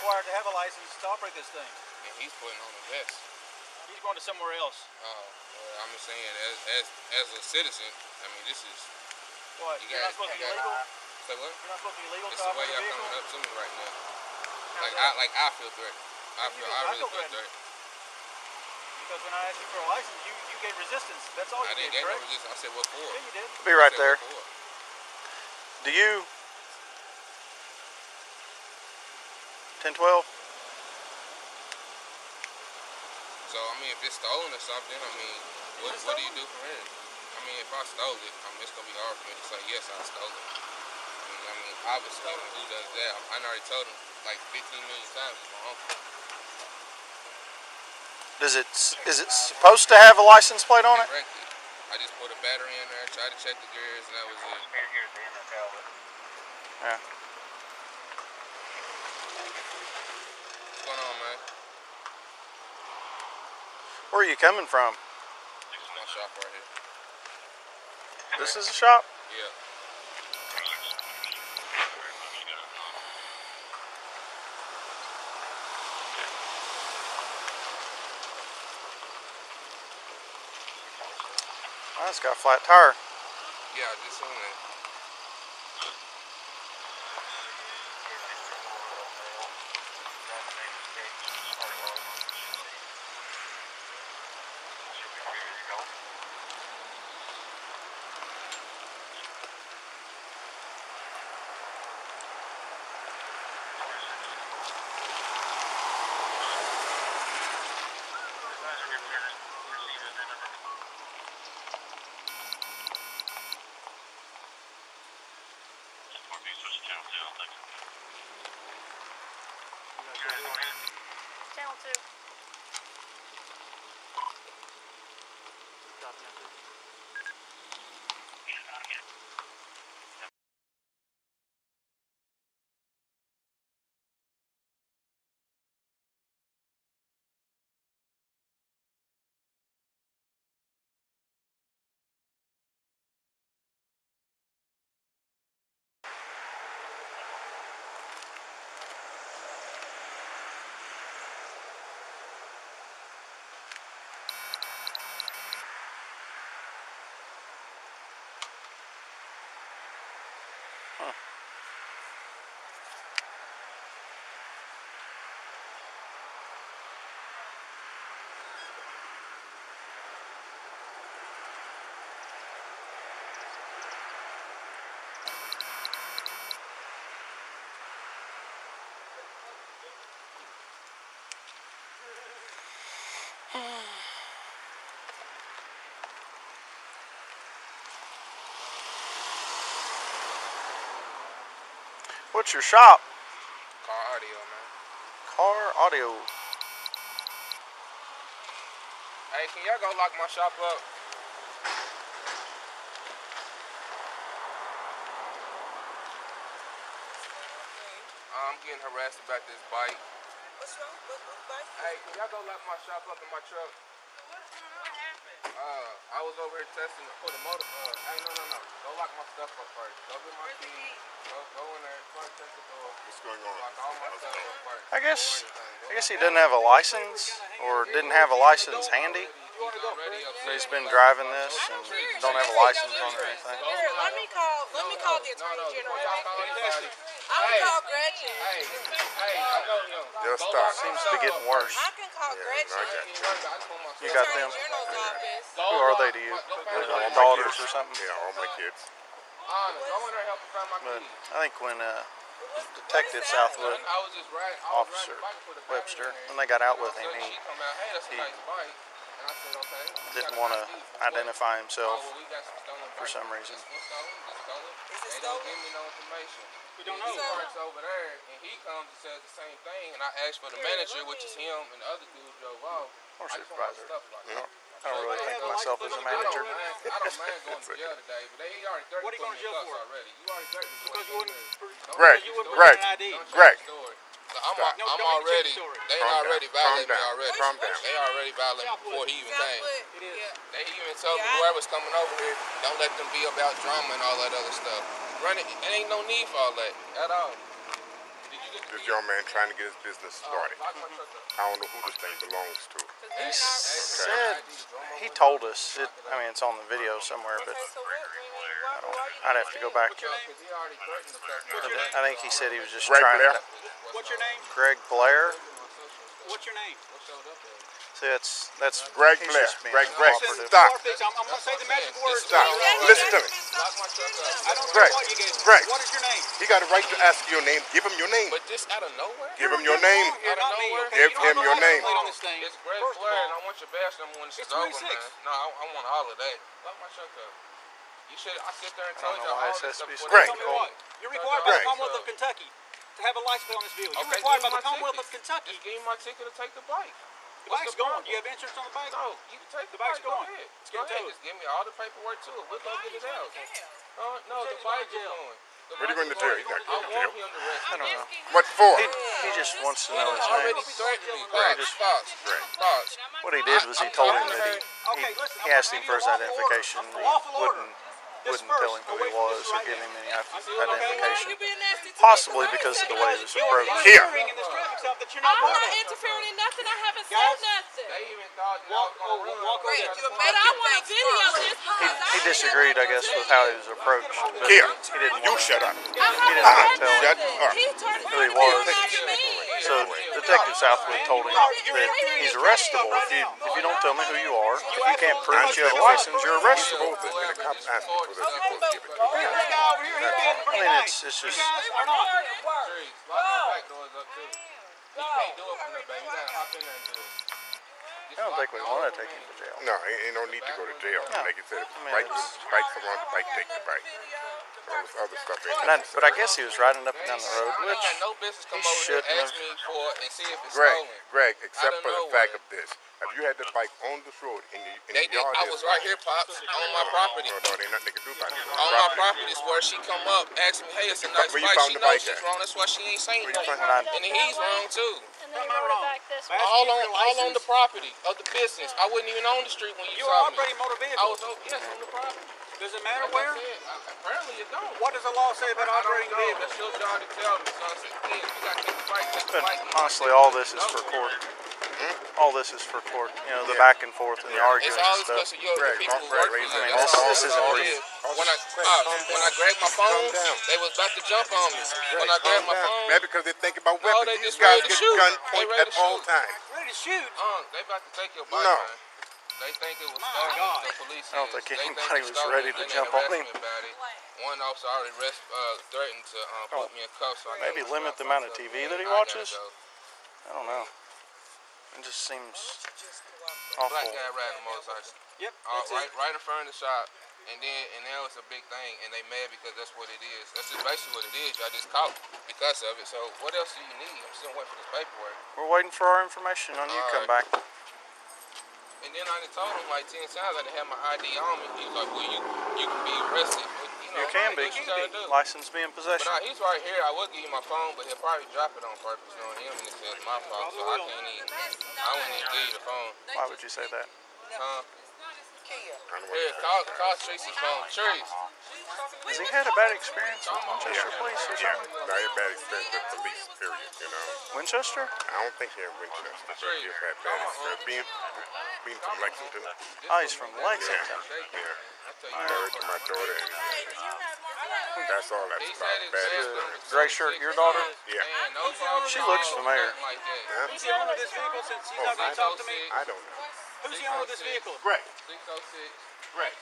required to have a license to operate this thing. And he's putting on a vest. He's going to somewhere else. Oh, well, I'm just saying, as a citizen, I mean, this is... What? You're not supposed to be legal? Say what? You're not supposed to be legal to This is the way operate a y'all vehicle? coming up to me right now. How's Like, I feel threatened. I really feel threatened. Because when I asked you for a license, you gave resistance. That's all you didn't gave, get no correct? resistance. I said, what for? Yeah, you did. Be right there. Do you... 10-12? So, I mean, if it's stolen or something, I mean, what do you do from here? I mean, if I stole it, I mean, it's going to be hard for me to say, yes, I stole it. I mean, obviously, who does that? I already told him like 15 million times it's my uncle. Is it supposed to have a license plate on it? I just put a battery in there, tried to check the gears, and that was it. Yeah. What's going on, man? Where are you coming from? This is my shop right here. This is a shop? Yeah. Oh, it's got a flat tire. Yeah, I just seen that. Channel 2. What's your shop? Car audio, man. Car audio. Hey, can y'all go lock my shop up? I'm getting harassed about this bike. What's wrong? What bike? Hey, can y'all go lock my shop up in my truck? What happened? I was over here testing for the motor. Hey, no. Go lock my stuff up first. Go get my keys. Go in there. Try to test the door. What's going on? Lock all my stuff up first. I guess he didn't have a license or didn't have a license handy. He's been driving this and don't have a license on or anything. Here, let me call the Attorney General. I'm gonna call Gretchen. Hey, I know him. Just stop. Seems to be getting worse. I can call Gretchen. I got you. You got Attorney them? General's office. Who are they to you? Daughters or something? Yeah, all my kids. Go in there and help me find my But keys. I think when Detective Southwood, I was just riding. Officer Webster, when they got out with him, She come out, hey, that's a he nice bike. And I said, okay. didn't want to identify himself we got some stolen for bikes. some reason. What's stolen? It's stolen. Is it They stolen? don't give me no information. We don't He know. works over there, and he comes and says the same thing. And I asked for the manager, which is him, and the other dude drove off. Or I just want my supervisor. stuff like that. I don't really think of myself as a manager. I don't mind going to jail today, but he already threatened What are you going to jail for? already. You already threatened me. Because you wouldn't Greg, present an ID. Greg. So I'm No, don't already, change the story. they Calm already down, violated me calm down, already. calm down. They already violated me before he even came. Southwood. It is. Yeah. They even told me Yeah, whoever's coming over here, don't let them be about drama and all that other stuff. It ain't no need for all that at all. Did you This young man trying to get his business started. I don't know who this thing belongs to. He said, he told us, I mean, it's on the video somewhere, but I'd have to go back. I think he said he was just Greg trying Blair? to. What's your name? Greg Blair? What's your name? See, that's Greg he's Blair. just being Greg, cooperative. stop. I'm going to say the magic words. Stop. Listen to me. I don't Greg, care what you gave me. Greg. What is your name? He got a right to ask you your name. Give him your name. But this out of nowhere? Give him your name. You're not me, okay? Give You don't him have your no right to name. play on this thing. It's Greg First of Blair, all, and I want your badge number when this It's is over, 26. man. No, I want all of that. Lock my truck up. You should. I sit there and I tell don't you know why all this this has to stuff be before Greg. they tell me come what? in. You're required by the Greg. Commonwealth of Kentucky to have a license on this vehicle. You're Okay, required give by me the my Commonwealth of ticket. Kentucky. Just give me my ticket to take the bike. The What's bike's the going. Do you problem? have insurance on the bike? No, you can take the bike's bike. Go going. ahead. It's Go getting ahead. towed. Just give me all the paperwork to it. We'll go get it out. No, the He's bike going to is jail. going. The Where are you bike going is to jail? going. He's not I going to want jail. him to arrest I don't know. What for? He just wants to know his already name. threatened me. Greg. Pops. What he did was he told him that Okay, listen. he asked him for his identification. And he wouldn't tell him who he was or give him any identification. Possibly because of the way he was approached. Here. In this traffic stop that you're I'm not part not of. interfering in nothing. I haven't said Guys, nothing. They even thought that I was going to run. Walk over Greg, there. you're making I want a video this He disagreed, I guess, with how he was approached. But Here. he didn't You want to. shut up. I haven't didn't said tell him. nothing. Shut up. He turned Who he his video was. on me. So Detective Southwood told him that he's arrestable if you don't tell me who you are. If you can't prove that you have a license, you're arrestable. When the cop asked you for this, you're supposed to give it to him. This guy over here, he's being I pretty mean, nice. it's You just. guys are not. Trees. Lock my back doors up, too. You can't do it from the back. You got to hop in there and do it. I don't think we want to take him to jail. No, ain't no need to go to jail. Like you said, bike's around the bike, take the bike. All this other stuff ain't. But I guess he was riding up and down the road, I which got no business come he over here shouldn't and ask have. me for it and see if it's Greg, stolen. Greg, except don't for the know fact what. of this. If you had the bike on this road in They the did. yard, I was right here, Pops, on my property. No, ain't nothing they can do about it. On my property is where she come up, asked me, hey, it's a nice Where you bike. found She the knows bike she's at? wrong. That's why she ain't saying Where you nothing. found And then he's wrong, too. And then rode it back this way. All on the property of the business. I wasn't even on the street when you You are saw me. operating motor I vehicles. was yes, on the property. Does it matter Like where? I said, apparently it don't. What does the law say about I don't operating know. vehicles? That's your job to tell me. So I said, kids, you got to take the bike, take the But bike. honestly, all this is for court. All this is for court. You know, the back and forth and the arguing It's and all stuff. because of your Greg, people who Greg, work for you. I mean, this isn't all where it you- is. When I grabbed my phone, down. they was about to jump on me. When I grabbed my phone, That's because they think about No, weapons. they These just guys ready to get shoot. gun They point ready at to all shoot. times. Ready to shoot? they about to take your bike, No. man. They think it was My stolen. God. The police I don't is. think They anybody it's was stolen, ready to and they jump on arrested him. me about it. One officer already threatened to put me in cuffs. So I Maybe gotta limit the stop amount of myself. TV that he I gotta watches? go. I don't know. It just seems Black awful. guy riding a motorcycle. Yep, that's it. Right in front of the shop. And now it's a big thing, and they mad because that's what it is. That's just basically what it is. Y'all just caught because of it. So what else do you need? I'm still waiting for this paperwork. We're waiting for our information on you to come back. And then I done told him like 10 times I didn't have my ID on me. He was like, well, you can be arrested. But, You can be. What you gotta do? License be in But possession. he's right here. I would give you my phone, but he'll probably drop it on purpose knowing him, and it says my fault. So I can't even. I wouldn't even give you the phone. Why would you say that? Here, call Tracy's phone. Trace. Has he had a bad experience with Winchester Police or Yeah, something? no, he had bad experience with police, period, you know. Winchester? I don't think here in Winchester, but he's had bad experience. Being from Lexington, Oh, he's from Lexington. married to my daughter, and that's all that's He about, said his bad best experience. friend was Gray shirt, your daughter? Yeah. She looks familiar. Like that. Huh? Who's the owner of this vehicle since he's not going to talk to me? I don't know. Who's the owner of this vehicle? Greg, 606. Greg,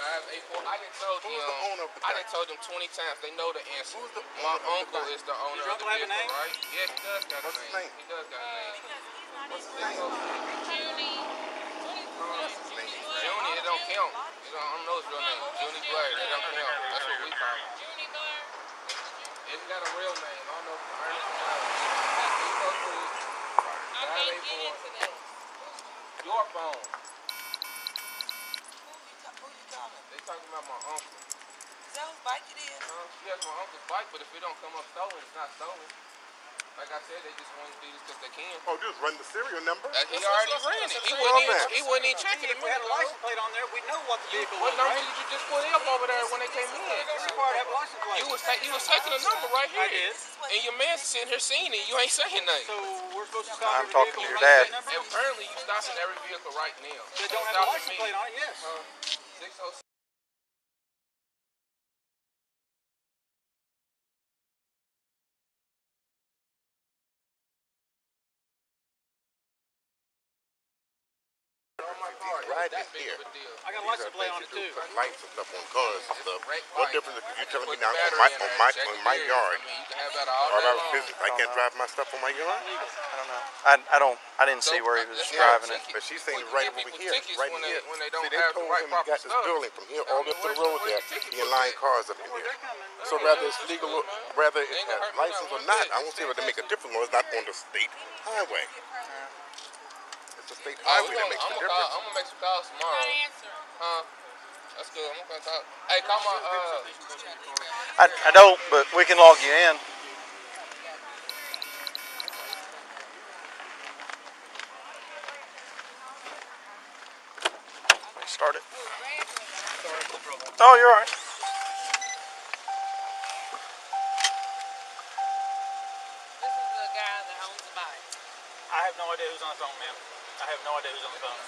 584. I done told Who's the owner of the I bike? done told them 20 times. They know the answer. Who's the My owner of the uncle bike? is the owner Does your of the uncle have a vehicle, name? right? Yeah, he does got What's a his name. name? He does got a name. what's his name? Junie, it don't count. I don't know his real name. Junie Blair, it don't count. That's what we call him. It's got a real name. I don't know if it's Ernest or not. 584. Your phone. They talking about my uncle. Yes, my uncle's bike, but if it don't come up stolen, it's not stolen. Like I said, they just want to do this because they can. Oh, just run the serial number. He already ran it. He wouldn't even check it. If we had a license plate on there, we'd know what the vehicle was, What number right? did you just put up over there when they came in? It's required to have a license plate. You was taking a number right here. I did. And your man's sitting here seeing it. You ain't saying nothing. So we're supposed to stop I'm every talking vehicle to your and dad. that number? Apparently, you stopping every vehicle right now. They don't have a license plate on it, yes. 606. Right here. I got a license plate on it too. Put lights and stuff on cars and stuff. What difference if you telling me now on my yard or about business? I can't drive my stuff on my yard. I don't. I didn't see where he was driving it. But she's saying right over here, right here. When they See, don't they have told the right him he proper got this stuff. building from here all the way up to the road there. He in line cars up in here. So whether it's legal, whether it has license or not, I don't see what to make a difference. It's not on the state highway. It's the state highway that makes the difference. I'm gonna make some calls tomorrow. That's good. I'm gonna call. Hey, call my I don't, but we can log you in. Start it. Oh, you're all right. This is the guy that owns the bike. I have no idea who's on the phone, ma'am. I have no idea who's on the phone.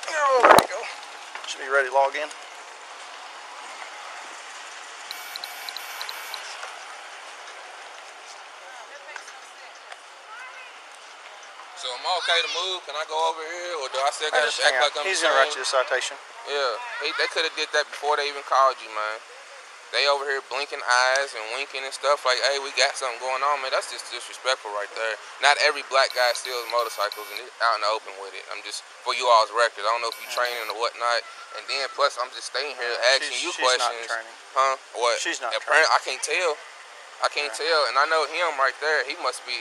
Oh, there you go. Should be ready to log in. So am I okay to move? Can I go over here, or do I still gotta Just act hang out. like I'm He's the gonna write same? you a citation. Yeah, they could have did that before they even called you, man. They over here blinking eyes and winking and stuff like, hey, we got something going on, man. That's just disrespectful right there. Not every black guy steals motorcycles and is out in the open with it. I'm just, for you all's record, I don't know if you training or whatnot. And then plus, I'm just staying here asking you She's questions. not training. Huh? What? She's not Apparently, training. I can't tell. I can't tell, and I know him right there. He must be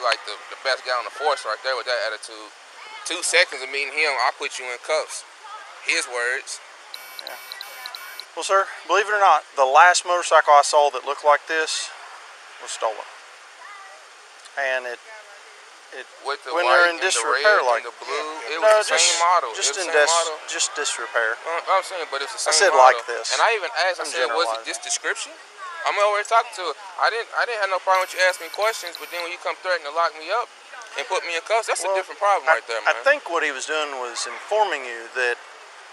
like the best guy on the force right there with that attitude. 2 seconds of meeting him, I'll put you in cuffs. His words. Yeah. Well, sir, believe it or not, the last motorcycle I saw that looked like this was stolen. And With the when white they're in and the disrepair, red like and the blue, it no, was the same model. just it was in the same model. just disrepair. I'm saying, but it's the same I said model. like this. And I even asked, I I'm said, was it generalizing. this description? I'm over here talking to her. I didn't have no problem with you asking me questions, but then when you come threatening to lock me up and put me in cuffs, that's a different problem right there, man. I think what he was doing was informing you that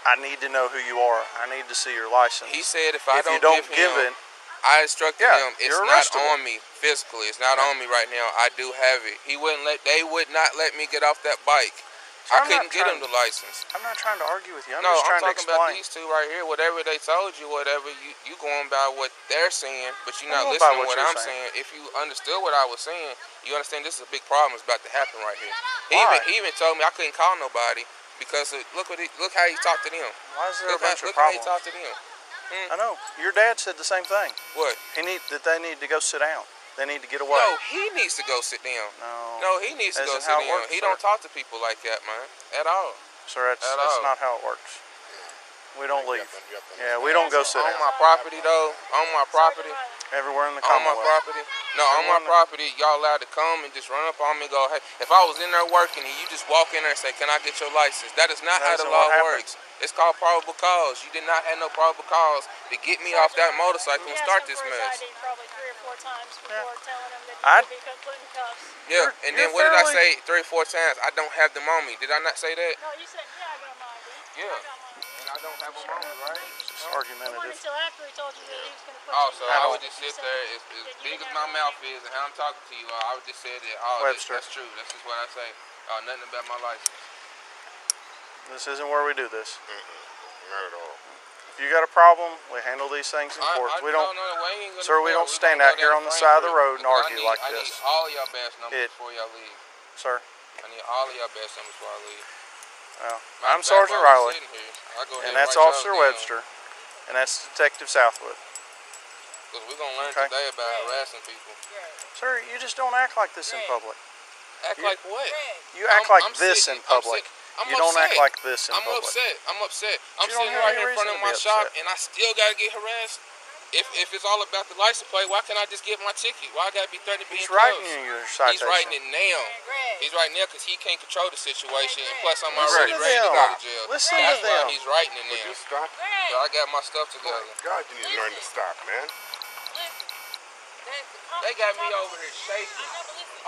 I need to know who you are. I need to see your license. He said if you don't give him, it, I instructed him, it's you're not arrestable. on me physically. It's not on me right now. I do have it. They would not let me get off that bike. So I couldn't get him the license. I'm not trying to argue with you. I'm No, just I'm trying to talking about explain. these two right here. Whatever they told you, whatever, you going by what they're saying, but you're not I'm going by listening to what what you're I'm saying. saying. If you understood what I was saying, you understand this is a big problem that's about to happen right here. Why? He even told me I couldn't call nobody because look how he talked to them. Why is there a bunch of Look how he problems? talked to them. I know. Your dad said the same thing. What? They need to go sit down. They need to get away. No, he needs to go sit down. No, he needs to go sit Isn't how it down. works, He sir. don't talk to people like that, man, at all. Sir, that's not how it works. We don't leave. Yeah, we we don't go sit On down. my property, though, on my property. Everywhere in the On my Commonwealth. property? No, on my property, y'all allowed to come and just run up on me and go, hey, if I was in there working and you just walk in there and say, can I get your license? That is not how the law works. It's called probable cause. You did not have no probable cause to get me off that motorcycle and start this mess. Probably 3 or 4 times before telling him that I'd- he could be put in cuffs. Yeah, and then what did I say 3 or 4 times? I don't have them on me. Did I not say that? No, you said, yeah, I got my ID. Yeah. I got my ID. And I don't have them on me, right? It's It wasn't argumentative. until after he told you that he was going to put Oh, you so in I cuffs would just that sit you there, said as that you big didn't as have my your mouth ID. is, and how I'm talking to you, I would just say that, oh, Webster. that's true. That's just what I say. Nothing about my license. This isn't where we do this. Not at all. If you got a problem, we handle these things in court. We don't, sir, we don't stand out here on the side of the road and argue like I this. need all of y'all badge numbers before y'all leave. Sir, I need all of y'all badge numbers before I leave. well, Matter I'm of fact, Sergeant while we're Riley, sitting here, I'll go ahead and that's write Officer y'all down. Webster, and that's Detective Southwood. Because we're going to learn Okay. today about harassing people. Sir, you just don't act like this in public. Act like what? You act like this sitting, in public. I'm You don't upset. act like this in I'm public. upset. I'm upset. I'm You don't sitting have right any here in front reason of to my be shop, upset. and I still got to get harassed. If it's all about the license plate, why can't I just get my ticket? Why I got to be 30 He's being writing cuffs? you your He's writing citation. it now. He's writing now because he can't control the situation, and plus I'm Listen already to ready to them. go to jail. Listen to That's why them. he's writing it Would now. you stop? So I got my stuff My together. God, you need to learn to stop, man. They got me over here shaking.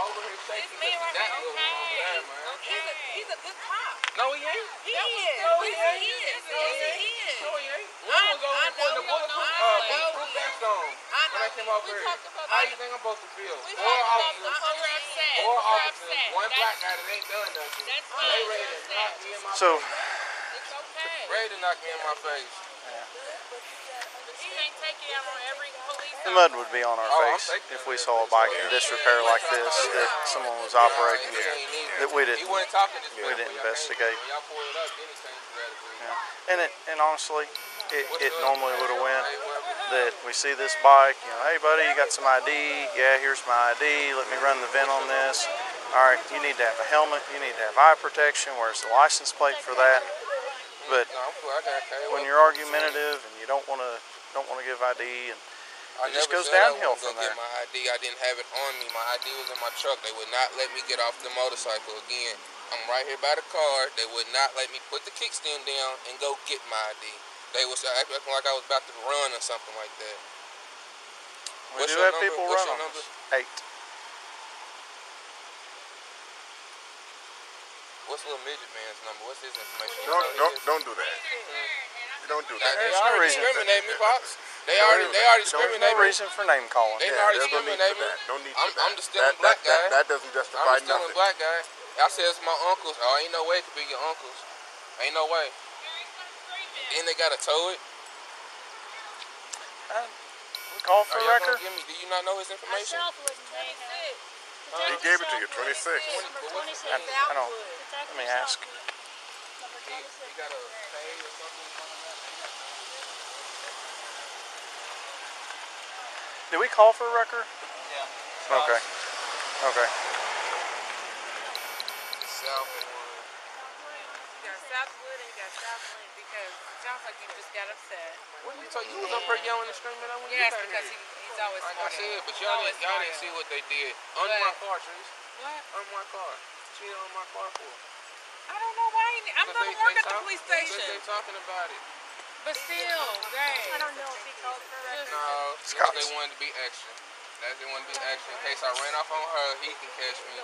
Over here shaking. That little over there, man. He's a good cop. No, he ain't. He is. No, he He ain't. is. No, he ain't. He is. No, he ain't. One was over here putting the bulletproof vest on when I came over here. How you think I'm supposed to feel? Four officers. Four officers. One black guy that ain't done nothing. They ready to knock me in my So, face. Ready to knock me in my face. the mud would be on our Oh, I'm face taking if that we there. saw a bike in disrepair like this that someone was operating that we He didn't. wasn't talking this We didn't investigate. When y'all pulled it up, then he changed his attitude. Yeah. And honestly, it normally would have went that we see this bike, you know, hey buddy, you got some ID? Yeah, here's my ID. Let me run the VIN on this. All right, you need to have a helmet. You need to have eye protection. Where's the license plate for that? But No, I'm cool. I got when you're argumentative and you don't want to give ID, and I it just never goes said downhill I wasn't from gonna there. get my ID. I didn't have it on me. My ID was in my truck. They would not let me get off the motorcycle again. I'm right here by the car. They would not let me put the kickstand down and go get my ID. They was acting like I was about to run or something like that. We What's do your have number? people What's run your on number? us. 8. What's little midget man's number? What's his information? Don't do that. You don't do that. They There's no already reason. discriminate me, Pops. They Don't already do that. There's discriminate no me. reason for name calling. They Yeah, already there's no need discriminate for me. that. Don't need for that. I'm the stealing black guy. That doesn't justify I'm the stealing nothing. black guy. I said it's my uncles. Oh, ain't no way it could be your uncles. Ain't no way. Then they gotta tow it. We call for Are a y'all record. gonna give me? Do you not know his information? He gave it to you, 26. I don't. Let me ask. He got a pay or something. Did we call for a record? Yeah. Okay. Okay. Southwood. You got Southwood and you got Southland because it sounds like you just got upset. What did you tell you? You was up here yelling and screaming at when Yes, you got because here. he's always Like I smarter. said, but y'all didn't see what they did. My car, Trees. What? My car. Cheated on my car for. I don't know why. I'm going to work at the police Because station. they talking about it. But still, dang. I don't know if he called for a record. No, Scott's. they wanted to be extra. They wanted to be extra in case I ran off on her. He can catch me.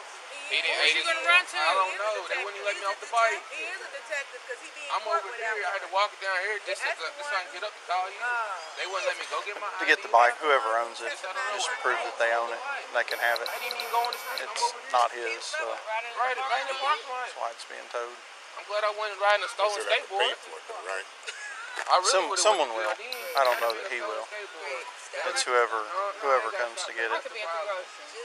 He didn't. Where's he going to run to? I don't know. They wouldn't even let me off the bike. He is a detective because he be in I'm court over with here. I had to walk it down here just so I can get up to call you. They wouldn't let me go get my To get the bike, whoever owns it, just prove that they own it. They can have it. I didn't even go on the street. It's not his, so Right in the parking lot. that's why it's being towed. I'm glad I wasn't riding a stolen They have to pay skateboard. for it, though, right? I really would've Someone went will. to jail then. I don't know that I'd he have been a will. stolen skateboard. It's whoever comes to get it. could be at the grocery.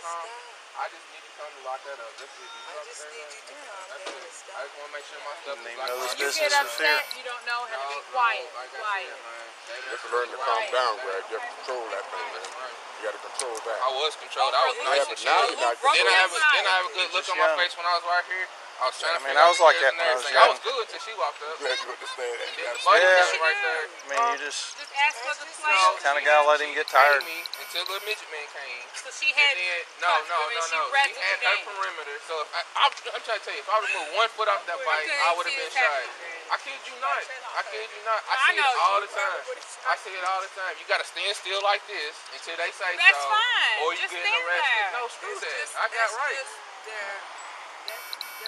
I just need you to come to lock that up. That's it. I just need you to come. That's it. I just want to make sure my stuff Didn't is even locked know this up. You business get was here. upset, you don't know how to be quiet. Quiet. You have to learn to calm down, Greg. You have to control that thing, man. You got to control that. I was controlled. I was Yeah, nice but and now chill. you're not Then I have controlling. a good look on my face when I was right here. I was trying to I mean, figure I out was like the that when I was everything. I young. was good until she walked up. Glad you understand that. Then the That's buddy Yeah. was right there. I mean, you just Just ask for the plate. kind of gotta let him get tired. Me until the midget man came. So she And had then, no. She She had her perimeter. So if I'm trying to tell you, if I removed 1 foot off that bike, I would have been shot. I kid you not. I kid you not. I see it all the time. I see it all the time. You gotta stand still like this until they say That's so, fine. or you Just getting stand arrested. there. No, screw that. I got rights.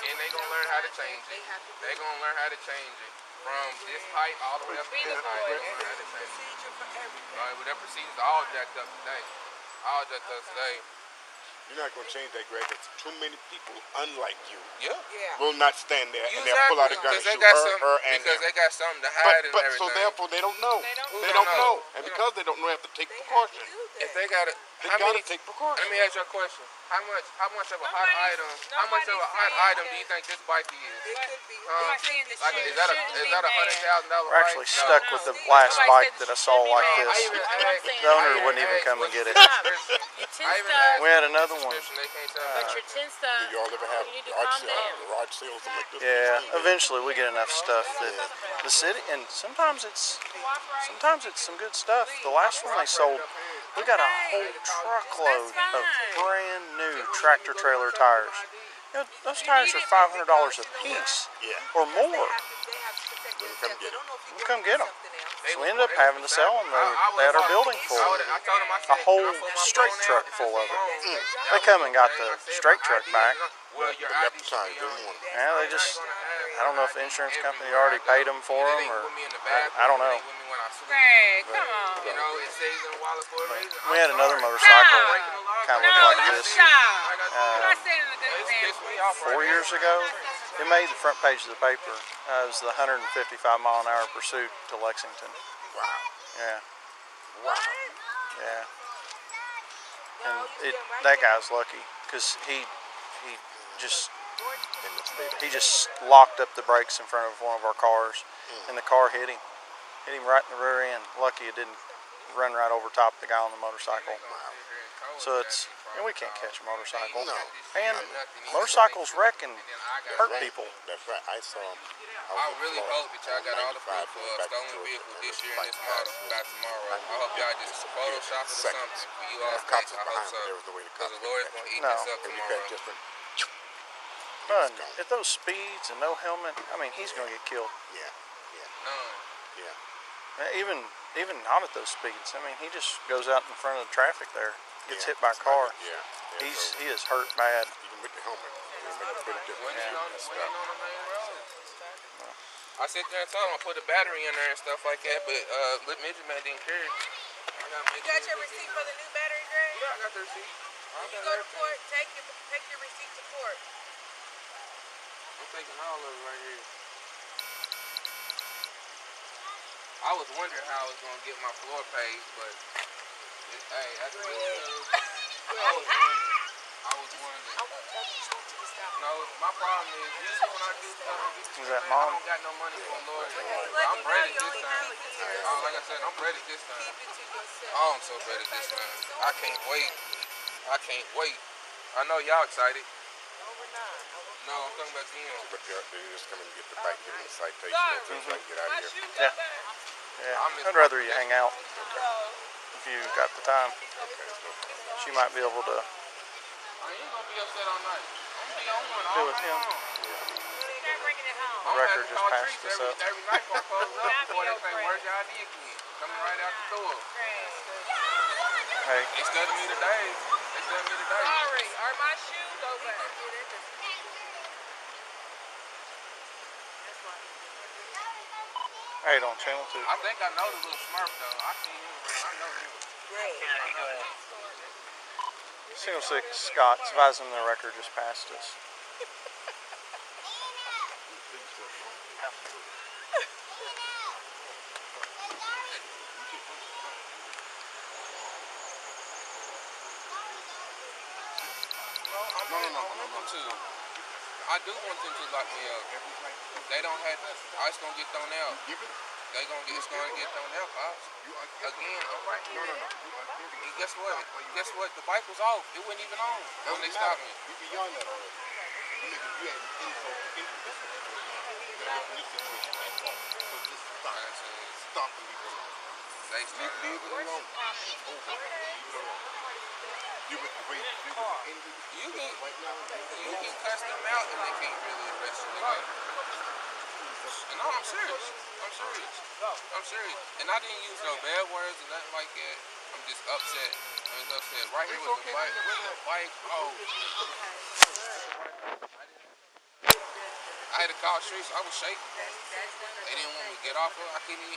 And they gonna learn how to change it. They gonna learn how to change it from this height all the way up to this height. They gonna learn how to change it. Right, with their procedures all jacked up today. All jacked up today. You're not going to change that, Greg. It's too many people unlike you Yeah. will not stand there and they'll pull out a gun and shoot her and because them. they got something to hide and But everything. so therefore they don't know. They don't They don't know. And because they don't know, they have to take precaution. if they got a, They how gotta many? take Let precautions. me ask you a question. How much of a hot item? How much of a hot item do you think this bike is? Like, is that a $100,000 We're bike? actually stuck with the last bike that I saw like this. The owner wouldn't even come and get it. Your tin stuff, We had another one. They can't tell but your tin stuff, Do y'all ever have you need to garage calm down. sales, something like this? Yeah, eventually we get enough stuff that the city, and sometimes it's some good stuff. The last one they sold, we got a whole truckload of brand new tractor trailer tires. You know, those tires are $500 a piece or more. Wouldn't come get it. We come get them. So we ended up having to sell them. They had our building full. A whole straight truck full of it. They come and got the straight truck back. But left the tires, didn't want them. Yeah, they just, I don't know if the insurance company already paid them for them or, I don't know. Greg, come on. You know, it saves in a wallet for a reason. We had another motorcycle kind of look like this. I'm not saying in a good example. 4 years ago, it made the front page of the paper. It was the 155 mile an hour pursuit to Lexington. Wow. Yeah, Wow. yeah. And that guy's lucky because he just locked up the brakes in front of one of our cars, and the car hit him right in the rear end. Lucky it didn't run right over top of the guy on the motorcycle. So it's, and we can't catch a motorcycle. No. And motorcycles wreck and hurt people. That's right. I saw him. I really hope that y'all got all the proof for a stolen vehicle this year and this model by tomorrow. I hope y'all just Photoshop it or something for you all. I hope so. Because the Lord's going to eat this up tomorrow. But at those speeds and no helmet, I mean, he's going to get killed. Yeah. None. Yeah. Even not at those speeds. I mean, he just goes out in front of the traffic there, gets hit by a car. Yeah. He is hurt bad. Even with the helmet, it'll make a bit of difference. When you on the main road. I sit there and told him I put a battery in there and stuff like that, but Midget Man didn't care. You got your receipt for the new battery, Greg? Yeah, I got the receipt. When you go to court, take your receipt to court. I'm taking all of it right here. I was wondering how I was going to get my floor paid, but hey, that's good. I was wondering. No, my problem is usually when I do stuff, Is that I mom? don't got no money for a lawyer. I'm ready this time. Like I said, I'm ready this time. Oh, I'm so ready this time. I can't wait. I know y'all excited. No, I'm coming back in. But they just come and get the bike, give them a citation, so I can get out of here. Yeah, I'd rather you hang out if you got the time. She might be able to I ain't gonna be upset all night. I'm gonna be on one do all with night him. long. You're bringing it home. The record just passed us up. Every night before I close up, before they say, where's your ID again? Coming right out the door. Hey, They studied me today. Sorry, are my shoes over? hey, on channel 2. I think I know the little Smurf though. I seen him around. I know him. Single 6 Scott, advising the record just passed us. I do want them to lock me up. They don't have. Ice gonna get thrown out. It's gonna get thrown out, Pops. Again, I'm right here. And guess what? The bike was off. It wasn't even on when they stopped me. You beyond that already. I mean, if you had info into this situation, you're gonna get in this situation like that. So just stop and leave it alone. They started Leave it alone. It's over. Leave it alone. You with the way you can cuss them out and they can't really arrest you. No, I'm serious. And I didn't use no bad words or nothing like that. I'm just upset. Right here with the bike. Oh. I had to call streets. I was shaking. They didn't want me to get off of it. I couldn't even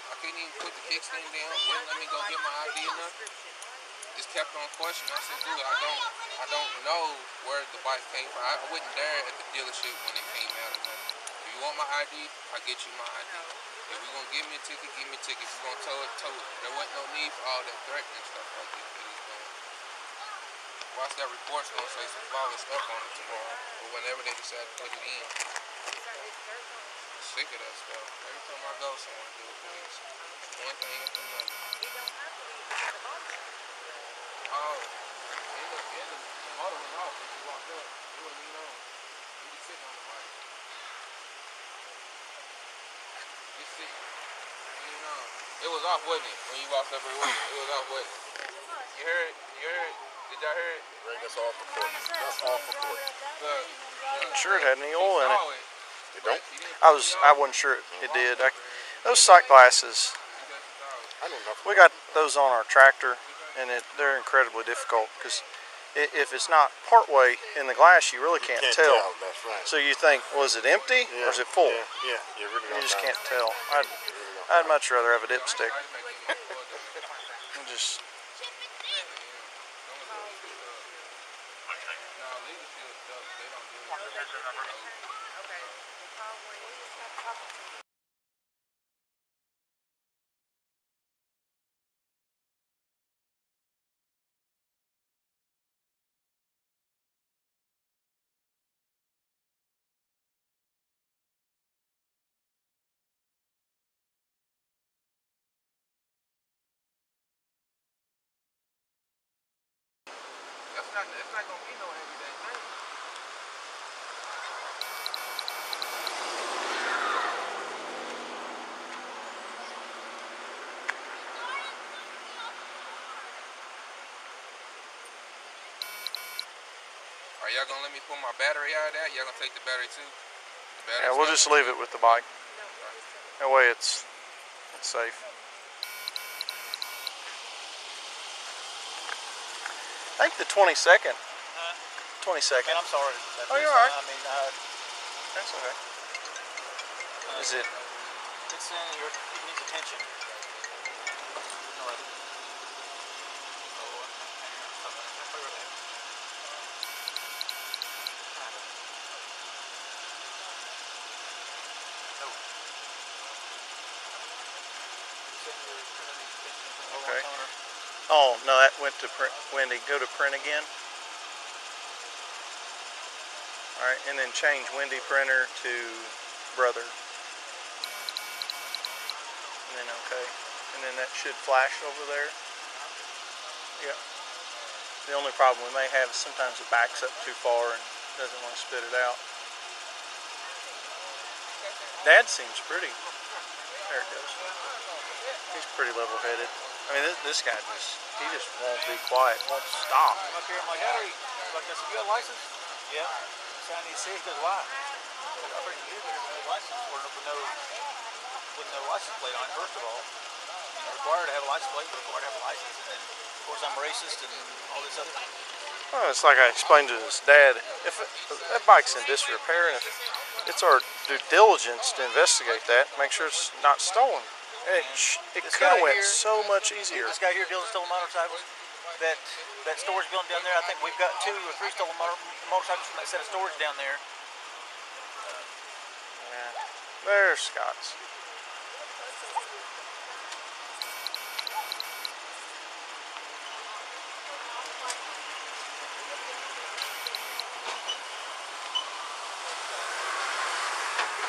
put the kickstand down. Wouldn't let me go get my ID or nothing. Just kept on questioning. I said, dude, I don't know where the bike came from. I wasn't there at the dealership when it came out or nothing. If you want my ID, I'll get you my ID. If you're gonna give me a ticket, give me a ticket. If you're gonna tow it, tow it. There wasn't no need for all that threatening stuff like that. watch that report's gonna say some flawless stuff on it tomorrow, or whenever they decide to put it in. I'm sick of that stuff. Every time I go somewhere, do it, please. One thing after another. Oh, the motor was off when she walked up. It wasn't even on. You be sitting on the bike. Just sitting. You know, it was off, wasn't it? When you walked up here, wasn't it? It was off, wasn't it? You heard it? You heard it? Did y'all hear it? Right, that's off the court. That's off the court. Look. I'm sure it had any oil in it. It don't? I wasn't sure it did. Those sight glasses, I know nothing. we got those on our tractor, and they're incredibly difficult because if it's not partway in the glass, you really can't tell. That's right. So you think, was it empty or is it full? Yeah, you really You don't just know. can't tell. I'd much rather have a dipstick. And just It's not gonna be no everyday thing. Are y'all gonna let me pull my battery out of that? Y'all gonna take the battery too? yeah, we'll just leave it with the bike. That way it's safe. I think the 22nd. 22nd. Man, I'm sorry. Oh, you're all right. I mean, That's okay. Is it? it's in your, it needs attention. All right. Okay. Oh no, that went to print. Wendy, go to print again. All right, and then change Wendy printer to brother. And then okay, and then that should flash over there. Yeah. The only problem we may have is sometimes it backs up too far and doesn't want to spit it out. Dad seems pretty. There it goes. He's pretty level-headed. I mean, this guy he just won't be quiet, won't stop. I'm up here, I'm like, how are you? Like, I said, you got a license? Yeah. So I need to see. He goes, why? I bring you here with no license or with no license plate on it, first of all. I'm required to have a license plate, but required to have a license. And then, of course, I'm racist and all this other thing. Well, it's like I explained to his dad, if that bike's in disrepair, and if it's our due diligence to investigate that, make sure it's not stolen. And it could have went so much easier. This guy here deals in stolen motorcycles. That storage building down there, I think we've got 2 or 3 stolen motorcycles from that set of storage down there. Yeah. There's Scott's.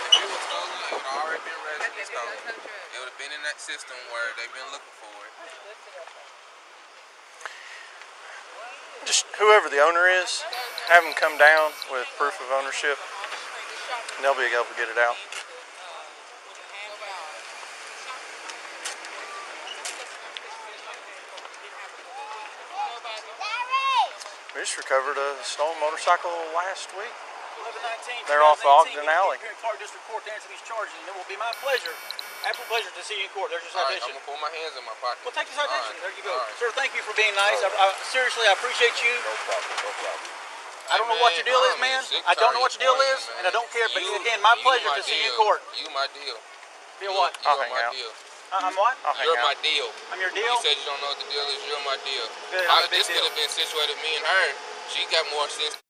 If it was stolen, it would have already been registered stolen. It would have been in that system where they've been looking for it. Just whoever the owner is, have them come down with proof of ownership, and they'll be able to get it out. We just recovered a stolen motorcycle last week. 11/19, They're off 2018, Ogden Alley. Here in Clark District Court to answer these charges, and it will be my pleasure, absolute pleasure, to see you in court. There's your All right, citation. I'm gonna put my hands in my pocket. Well, take the citation. All right. There you go. All right. Sir, thank you for being nice. Seriously, I appreciate you. No problem, no problem. I don't know what your deal is, man. I don't know what your deal is, and I don't care. But again, my pleasure to see you in court. You my deal. Deal what? I'll You're hang my out. deal. I'm what? I'll hang You're out. my deal. I'm your deal? You said you don't know what the deal is. You're my deal. Good, I'm a big This could deal. have been situated me and her. She got more sense.